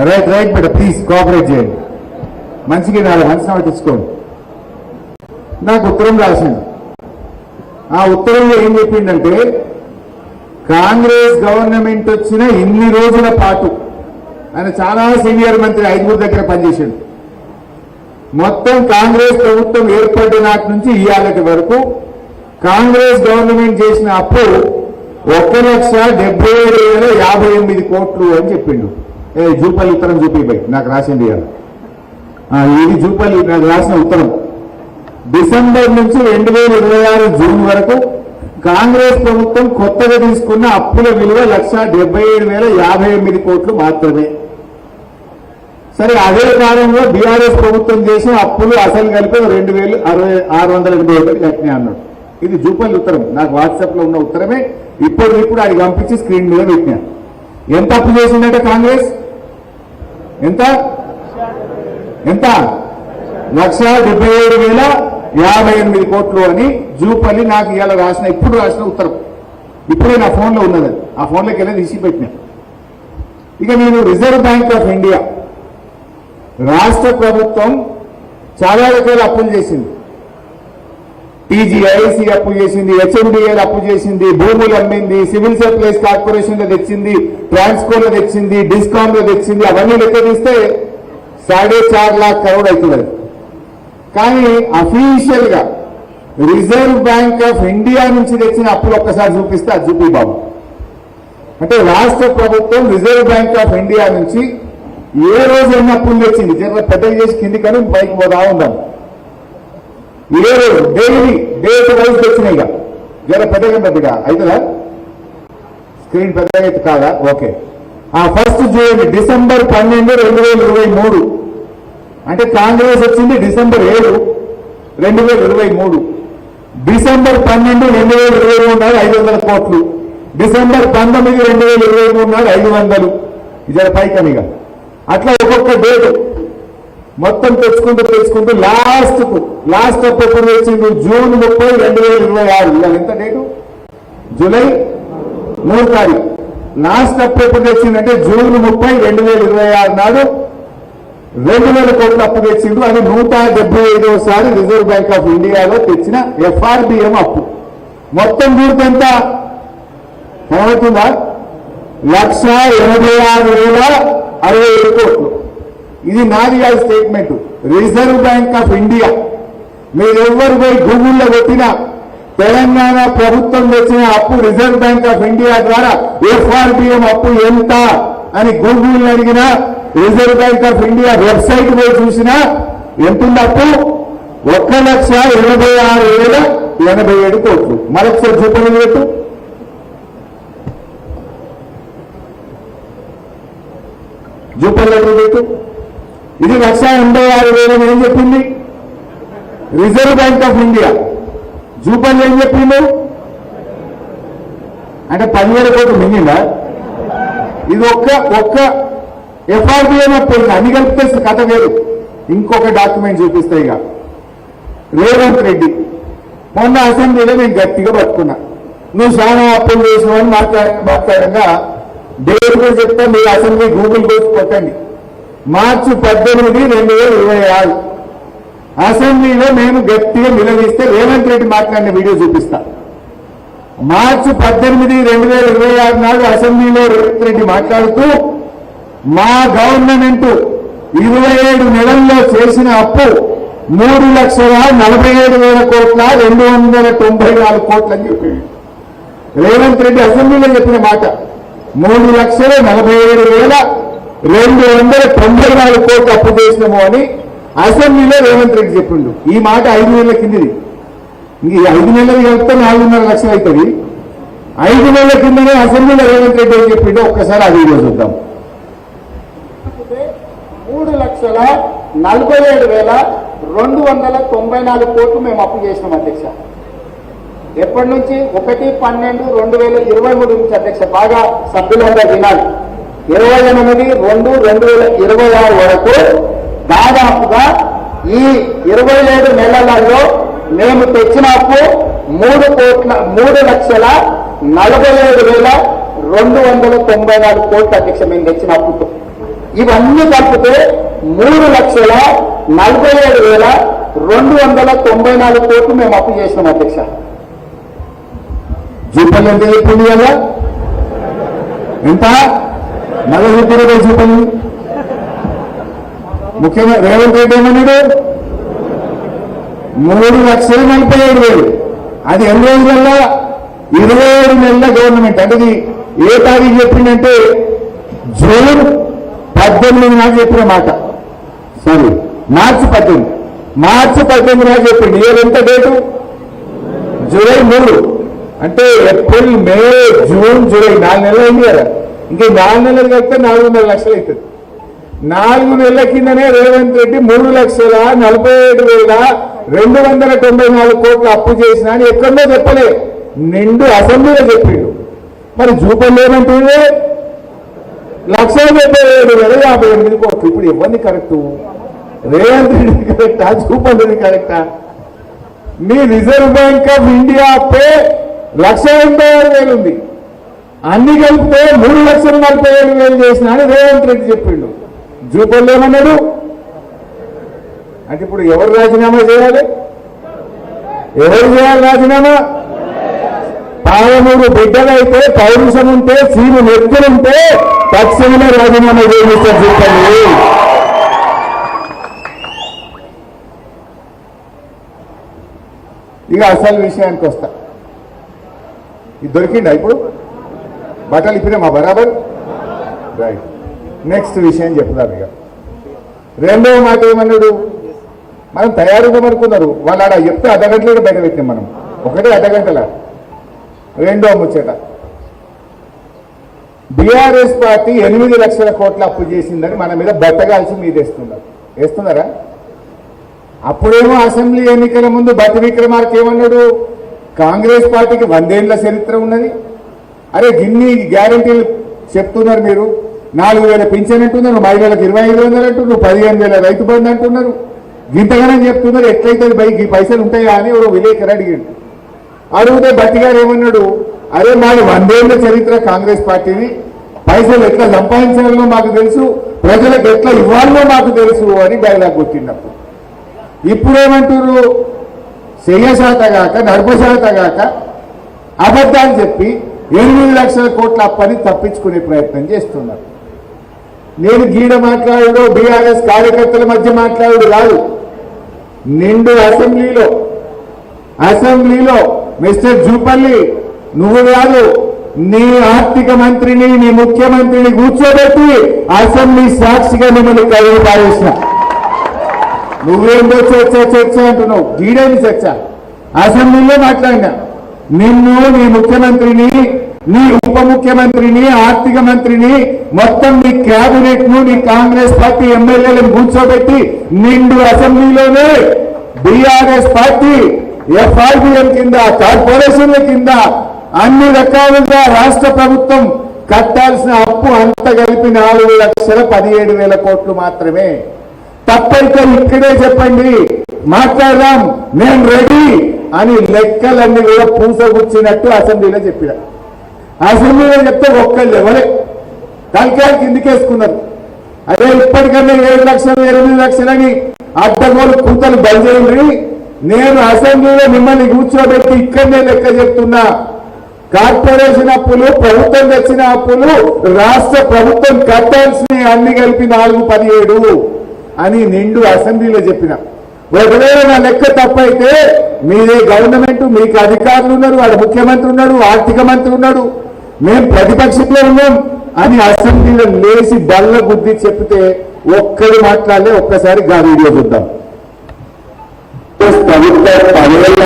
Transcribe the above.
Right right బిడ్డ please cooperate చేయండి. మంచిగా మంచి పట్టించుకోండి. నాకు ఉత్తరం రాసింది. ఆ ఉత్తరంలో ఏం చెప్పిందంటే కాంగ్రెస్ గవర్నమెంట్ వచ్చిన ఇన్ని రోజుల పాటు ఆయన చాలా సీనియర్ మంత్రి 5 దగ్గర పనిచేశాడు. మొత్తం కాంగ్రెస్ ప్రభుత్వం ఏర్పడిన నాటి నుంచి ఇవాళటి వరకు కాంగ్రెస్ గవర్నమెంట్ చేసిన అప్పు 1,77,058 కోట్లు అని చెప్పిండు. జూపల్లి ఉత్తరం చూపిపోయి నాకు రాసింది ఇవాళ. ఇది జూపల్లి నాకు రాసిన ఉత్తరం. డిసెంబర్ నుంచి 2026 జూన్ వరకు కాంగ్రెస్ ప్రభుత్వం కొత్తగా తీసుకున్న అప్పుల విలువ 1,77,058 కోట్లు మాత్రమే. సరే అదే కాలంలో బీఆర్ఎస్ ప్రభుత్వం చేసిన అప్పులు అసలు కలిపి 2,681 కట్టినాయి అన్నాడు. ఇది జూపల్లి ఉత్తరం. నాకు వాట్సాప్ లో ఉన్న ఉత్తరమే ఇప్పుడు అది పంపించి స్క్రీన్ మీద పెట్టినా. ఎంత అప్పు చేసిందంటే కాంగ్రెస్ ఎంత 1,77,058 కోట్లు అని జూపల్లి నాకు ఇవాళ ఇప్పుడు రాసిన ఉత్తరం. ఇప్పుడే నా ఫోన్లో ఉన్నది. ఆ ఫోన్లోకి వెళ్ళి తీసి పెట్టినా. ఇక నేను రిజర్వ్ బ్యాంక్ ఆఫ్ ఇండియా రాష్ట్ర ప్రభుత్వం చాలా రకాల అప్పులు చేసింది. టీజీఐసి అప్పు చేసింది, హెచ్ఎండిఎల్ అప్పు చేసింది, భూములు అమ్మింది, సివిల్ సప్లైస్ కార్పొరేషన్ లో తెచ్చింది, ట్రాన్స్కోలో తెచ్చింది, డిస్కామ్ లో తెచ్చింది. అవన్నీ లెక్క తీస్తే 4.5 लाख కరోడ్ అవుతుంది. కానీ అఫీషియల్ గా రిజర్వ్ బ్యాంక్ ఆఫ్ ఇండియా నుంచి తెచ్చిన అప్పులు ఒక్కసారి చూపిస్తే అది చూపి బాబు. అంటే రాష్ట్ర ప్రభుత్వం రిజర్వ్ బ్యాంక్ ఆఫ్ ఇండియా నుంచి ఏ రోజు ఎన్ని అప్పులు తెచ్చింది జర పెద్దగా చేసి కింది కానీ పైకి పోదా ఉందాం. ఏ రోజు డైలీ డేట్ వైజ్ తెచ్చినాయి. జర పెద్దగా పెద్దగా అవుతుందా? స్క్రీన్ పెద్దగా అయితే కాదా? ఓకే. ఫస్ట్ చూడండి, డిసెంబర్ 12, 2023 అంటే కాంగ్రెస్ వచ్చింది డిసెంబర్ 7, 2023. డిసెంబర్ 12, 2023 నాడు 500 కోట్లు. డిసెంబర్ 19, 2023 నాడు 500. ఇది పైకనిగా అట్లా ఒక్కొక్క డేట్ మొత్తం తెచ్చుకుంటూ లాస్ట్ అప్పు ఎప్పుడు తెచ్చిండు? జూన్ 30, 2026. ఇవాళ ఎంత డేటు? జూలై 3 తారీఖు. లాస్ట్ అప్పు ఎప్పుడు తెచ్చిందంటే జూన్ 30, 2026 నాడు 2,000 కోట్ల అప్పు తెచ్చిండు. అది 175వసారి రిజర్వ్ బ్యాంక్ ఆఫ్ ఇండియాలో తెచ్చిన ఎఫ్ఆర్బిఎం అప్పు. మొత్తం పూర్తి ఎంత కనబడుతుందా? 1,86,067 కోట్లు. ఇది నాది కాదు statement, reserve bank of India. మీరెవ్వరు పోయి గూగుల్లో పెట్టినా తెలంగాణ ప్రభుత్వం తెచ్చిన అప్పు రిజర్వ్ బ్యాంక్ ఆఫ్ ఇండియా ద్వారా ఎఫ్ఆర్బిఎం అప్పు ఎంత అని గూగుల్ అడిగినా, reserve bank of India website పోయి చూసినా ఎంతుంది అప్పు? 1,86,087 కోట్లు. మరొకసారి చూపని పెట్టు. జూపల్లి పెట్టు. ఇది 1,86,000 ఏం చెప్పింది reserve bank of India. Jupally ఏం చెప్పిండు అంటే 10,000 కోట్లు మింగిందా? ఇది ఒక్క ఎఫ్ఆర్బిఎం అప్పుడు అన్ని కలిపితే కథ వేరు. ఇంకొక డాక్యుమెంట్ చూపిస్తాయి. ఇక రేవంత్ రెడ్డి మొన్న అసెంబ్లీలో నేను గట్టిగా పట్టుకున్నా, నువ్వు చాలా అప్పులు చేసినావని మాట్లాడంగా డేట్ కూడా చెప్తా. మీరు అసెంబ్లీ గూగుల్ కోసి కొట్టండి. మార్చి 18, 2026 అసెంబ్లీలో మేము గట్టిగా నిలదీస్తే రేవంత్ రెడ్డి మాట్లాడిన వీడియో చూపిస్తా. మార్చి 18, 2026 నాడు అసెంబ్లీలో రేవంత్ రెడ్డి మాట్లాడుతూ మా గవర్నమెంట్ 27 నెలల్లో చేసిన అప్పు 3,47,000 కోట్ల 294 కోట్లు అని చెప్పింది. రేవంత్ రెడ్డి అసెంబ్లీలో చెప్పిన మాట 3,47,294 కోట్లు అప్పు చేసినాము అని అసెంబ్లీలో రేవంత్ రెడ్డి చెప్పిండు. ఈ మాట 5 నెలల కిందిది. ఇంక 5 నెలలు కలిపితే 4.5 లక్షలు అవుతుంది. 5 నెలల కిందనే అసెంబ్లీలో రేవంత్ రెడ్డి ఏం చెప్పిండో ఒక్కసారి ఆ వీడియో చూద్దాం. 3,47,294 కోట్లు మేము అప్పు చేసినాం అధ్యక్ష. ఎప్పటి నుంచి? 1/12/2023 నుంచి అధ్యక్ష. బాగా సభ్యులందరూ వినాలి. 28/2/2026 వరకు దాదాపుగా ఈ 27 నెలలలో మేము తెచ్చిన అప్పు 3,47,294 కోట్లు అధ్యక్ష. మేము తెచ్చిన అప్పుతో ఇవన్నీ కలిపితే 3,47,294 కోట్లు మేము అప్పు చేసినాం అధ్యక్ష. జూపల్లి ఎంత చెప్పింది కదా, ఎంత మళ్ళీ చెప్పారు జూపల్లి. ముఖ్యంగా రేవంత్ రెడ్డి ఏమన్నాడు 3,47,000. అది ఎన్ని రోజులల్లో 27 నెలల గవర్నమెంట్. అంటే ఇది ఏ తారీఖు చెప్పిందంటే జూన్ 18 నాడు చెప్పిన మాట. సారీ, మార్చి 18 నాడు చెప్పింది. ఇవాళ ఎంత డేటు? జూలై 3. అంటే ఏప్రిల్, మే, జూన్, జూలై 4 నెలలు అయింది కదా. ఇంకా 4 నెలలు కలిపితే 4,500,000 అవుతుంది. 4 నెలల కిందనే రేవంత్ రెడ్డి 3,47,294 కోట్లు అప్పు చేసిన అని ఎక్కడో చెప్పలే, నిండు అసెంబ్లీలో చెప్పిండు. మరి జూపల్లి ఏమంటుంది 1,77,58 కోట్లు. ఇప్పుడు ఎవరిని కరెక్టు? రేవంత్ రెడ్డి కరెక్టా, జూపల్లి కరెక్టా? మీ రిజర్వ్ బ్యాంక్ ఆఫ్ ఇండియా పే 1,86,000 ఉంది. అన్ని కలిపితే 3,47,000 చేసిన అని రేవంత్ రెడ్డి చెప్పిండు. జూపల్లి ఏమన్నాడు? అంటే ఇప్పుడు ఎవరు రాజీనామా చేయాలి? ఎవరు చేయాలి రాజీనామా? పాలమూరు బిడ్డలైతే, పౌరుషం ఉంటే, సీను నెత్తులుంటే తక్షణమే రాజీనామా చేయిస్తారు జూపల్లి. ఇక అసలు విషయానికి వస్తా. ఇది దొరికిందా ఇప్పుడు? బట్టలు ఇప్పుడే మా బరాబర్ రైట్. నెక్స్ట్ విషయం చెప్తారు. ఇక రెండవ మాట ఏమన్నాడు? మనం తయారుగా వాళ్ళు ఆడ చెప్తే అర్ధగంటలో బయట పెట్టినాం మనం, ఒకటే అర్ధగంటల. రెండో ముచ్చట, బీఆర్ఎస్ పార్టీ 8 లక్షల కోట్ల అప్పు చేసిందని మన మీద బట్టగాల్సి మీద వేస్తున్నారా? అప్పుడేమో అసెంబ్లీ ఎన్నికల ముందు బట్టి విక్రమార్క ఏమన్నాడు? కాంగ్రెస్ పార్టీకి 100 ఏళ్ల చరిత్ర ఉన్నది. అరే గిన్ని గ్యారంటీలు చెప్తున్నారు మీరు. 4,000 పింఛన్ అంటున్నారు, మహిళలకు 2,500 అంటున్నారు, 15,000 రైతు బంధు అంటున్నారు. గింతగానే చెప్తున్నారు, ఎట్లయితే ఈ పైసలు ఉంటాయా అని ఎవరో విలేకరు అడిగాడు. అడిగితే బట్టి గారు ఏమన్నాడు? అరే మాది 100 ఏళ్ల చరిత్ర కాంగ్రెస్ పార్టీని, పైసలు ఎట్లా సంపాదించాలో మాకు తెలుసు, ప్రజలకు ఎట్లా ఇవ్వాలో మాకు తెలుసు అని డైలాగ్ కొట్టినప్పుడు. ఇప్పుడేమంటారు? చెయ్యశాతగాక నడపశాతగాక అబద్ధాలు చెప్పి 8 లక్షల కోట్ల అప్పని తప్పించుకునే ప్రయత్నం చేస్తున్నారు. నేను గీడ మాట్లాడు బీఆర్ఎస్ కార్యకర్తల మధ్య మాట్లాడు కాదు, నిండు అసెంబ్లీలో మిస్టర్ జూపల్లి నువ్వు కాదు, నీ ఆర్థిక మంత్రిని, నీ ముఖ్యమంత్రిని కూర్చోబెట్టి అసెంబ్లీ సాక్షిగా మిమ్మల్ని కలుగు పారేసిన. నువ్వేందో చర్చ అంటున్నావు, గీడేమి చర్చ? అసెంబ్లీలో మాట్లాడినా నిన్ను, నీ ముఖ్యమంత్రిని, నీ ఉప ముఖ్యమంత్రిని, ఆర్థిక మంత్రిని, మొత్తం నీ క్యాబినెట్ ను, నీ కాంగ్రెస్ పార్టీ ఎమ్మెల్యేలను కూర్చోబెట్టి నిండు అసెంబ్లీలోనే బీఆర్ఎస్ పార్టీ ఎఫ్ఆర్బిఎం కింద, కార్పొరేషన్ల కింద అన్ని రకాలుగా రాష్ట్ర ప్రభుత్వం కట్టాల్సిన అప్పు అంత కలిపి 4,17,000 కోట్లు మాత్రమే. తప్పైతే ఇక్కడే చెప్పండి, మాట్లాడదాం, నేను రెడీ అని లెక్కలన్నీ కూడా పూసగుచ్చినట్టు అసెంబ్లీలో చెప్పిన. అసెంబ్లీలో చెప్తే ఒక్కళ్ళు ఎవరే తలకాయలు కిందికేసుకున్నారు. అదే ఇప్పటికన్నా 7 లక్షలు 8 లక్షలని అడ్డగోలు కుంతలు బయలుదేరి నేను అసెంబ్లీలో మిమ్మల్ని కూర్చోబెట్టి ఇక్కడనే లెక్క చెప్తున్నా. కార్పొరేషన్ అప్పులు, ప్రభుత్వం తెచ్చిన అప్పులు, రాష్ట్ర ప్రభుత్వం కట్టాల్సిన అన్ని కలిపి 4,17 అని నిండు అసెంబ్లీలో చెప్పిన. ఒకవేళ నా లెక్క తప్పైతే మీదే గవర్నమెంట్, మీకు అధికారులు ఉన్నారు, వాడు ముఖ్యమంత్రి ఉన్నాడు, ఆర్థిక మంత్రి ఉన్నాడు, మేము ప్రతిపక్షంలో ఉన్నాం అని అసెంబ్లీలో లేచి బల్ల బుద్ధి చెప్తే ఒక్కడు మాట్లాడలే. ఒక్కసారి గా వీడియో చూద్దాం.